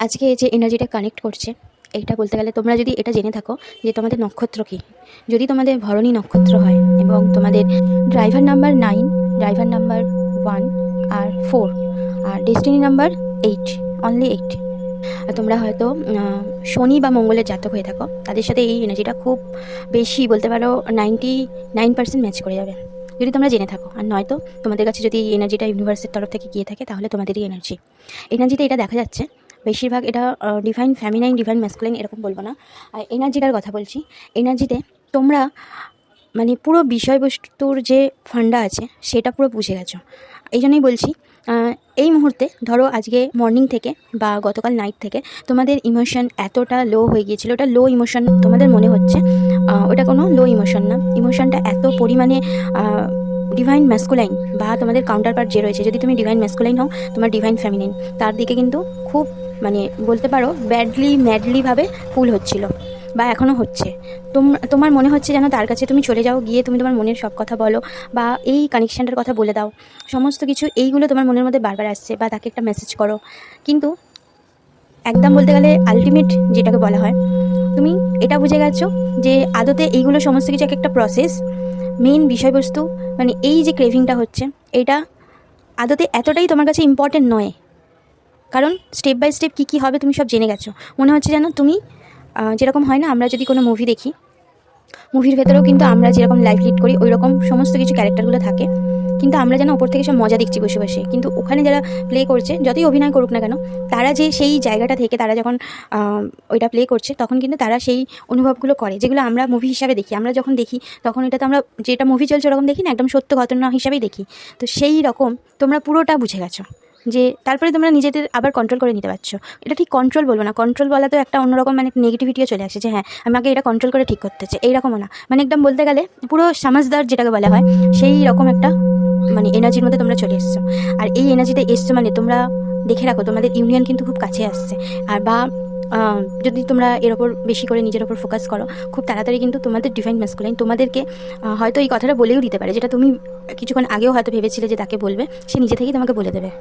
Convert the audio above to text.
আজকে যে এনার্জিটা কানেক্ট করছে, এইটা বলতে গেলে তোমরা যদি এটা জেনে থাকো যে তোমাদের নক্ষত্র কী, যদি তোমাদের ভরণী নক্ষত্র হয় এবং তোমাদের ড্রাইভার নাম্বার 9, ড্রাইভার নাম্বার 1 আর 4 আর ডেস্টিনি নাম্বার 8, অনলি 8, আর তোমরা হয়তো শনি বা মঙ্গলের জাতক হয়ে থাকো, তাদের সাথে এই এনার্জিটা খুব বেশি বলতে পারো 99% ম্যাচ করে যাবে যদি তোমরা জেনে থাকো। আর নয়তো তোমাদের কাছে যদি এই এনার্জিটা ইউনিভার্সের তরফ থেকে গিয়ে থাকে তাহলে তোমাদেরই এনার্জিতে এটা দেখা যাচ্ছে। বেশিরভাগ এটা ডিভাইন ফ্যামিনাইন, ডিভাইন ম্যাসকুলাইন এরকম বলবো না, আর এনার্জিটার কথা বলছি। এনার্জিতে তোমরা মানে পুরো বিষয়বস্তুর যে ফান্ডা আছে সেটা পুরো বুঝে গেছো। এই জন্যই বলছি, এই মুহূর্তে ধরো আজকে মর্নিং থেকে বা গতকাল নাইট থেকে তোমাদের ইমোশন এতটা লো হয়ে গিয়েছিল, ওটা লো ইমোশন তোমাদের মনে হচ্ছে, ওটা কোনো লো ইমোশন না। ইমোশনটা এত পরিমাণে ডিভাইন ম্যাসকুলাইন বা তোমাদের কাউন্টার পার্ট যে রয়েছে, যদি তুমি ডিভাইন ম্যাসকুলাইন হও, তোমার ডিভাইন ফ্যামিনাইন, তার দিকে কিন্তু খুব মানে বলতে পারো ম্যাডলিভাবে পুল হচ্ছিল বা এখনও হচ্ছে। তোমার মনে হচ্ছে যেন তার কাছে তুমি চলে যাও, গিয়ে তুমি তোমার মনের সব কথা বলো বা এই কানেকশানটার কথা বলে দাও, সমস্ত কিছু এইগুলো তোমার মনের মধ্যে বারবার আসছে, বা তাকে একটা মেসেজ করো। কিন্তু একদম বলতে গেলে আলটিমেট যেটাকে বলা হয়, তুমি এটা বুঝে গেছো যে আদতে এইগুলো সমস্ত কিছু একটা প্রসেস, মেইন বিষয়বস্তু মানে এই যে ক্রেভিংটা হচ্ছে, এটা আদতে এতটাই তোমার কাছে ইম্পর্টেন্ট নয়, কারণ স্টেপ বাই স্টেপ কী কী হবে তুমি সব জেনে গেছো। মনে হচ্ছে যেন তুমি যেরকম হয় না, আমরা যদি কোনো মুভি দেখি, মুভির ভেতরেও কিন্তু আমরা যেরকম লাইফ লিড করি ওই রকম সমস্ত কিছু ক্যারেক্টারগুলো থাকে, কিন্তু আমরা যেন ওপর থেকে সব মজা দেখছি বসে বসে, কিন্তু ওখানে যারা প্লে করছে, যতই অভিনয় করুক না কেন, তারা যে সেই জায়গাটা থেকে তারা যখন ওইটা প্লে করছে, তখন কিন্তু তারা সেই অনুভবগুলো করে যেগুলো আমরা মুভি হিসাবে দেখি। আমরা যখন দেখি তখন এটা তো আমরা যেটা মুভি চলছে ওরকম দেখি না, একদম সত্য ঘটনা হিসাবেই দেখি। তো সেই রকম তোমরা পুরোটা বুঝে গেছো যে তারপরে তোমরা নিজেদের আবার কন্ট্রোল করে নিতে পারছো। এটা ঠিক কন্ট্রোল বলবো না, কন্ট্রোল বলা তো একটা অন্যরকম মানে নেগেটিভিটিও চলে আসে যে হ্যাঁ আমাকে এটা কন্ট্রোল করে ঠিক করতে হচ্ছে, এইরকমও না। মানে একদম বলতে গেলে পুরো সমাজদার যেটাকে বলা হয়, সেই রকম একটা মানে এনার্জির মধ্যে তোমরা চলে এসছো। আর এই এনার্জিতে এসছো মানে তোমরা দেখে রাখো তোমাদের ইউনিয়ন কিন্তু খুব কাছে আসছে। আর বা যদি তোমরা এর ওপর বেশি করে নিজের ওপর ফোকাস করো, খুব তাড়াতাড়ি কিন্তু তোমাদের ডিভাইন ম্যাসকুলাইন তোমাদেরকে হয়তো এই কথাটা বলেও দিতে পারে, যেটা তুমি কিছুক্ষণ আগেও হয়তো ভেবেছিলে যে তাকে বলবে, সে নিজে থেকেই তোমাকে বলে দেবে।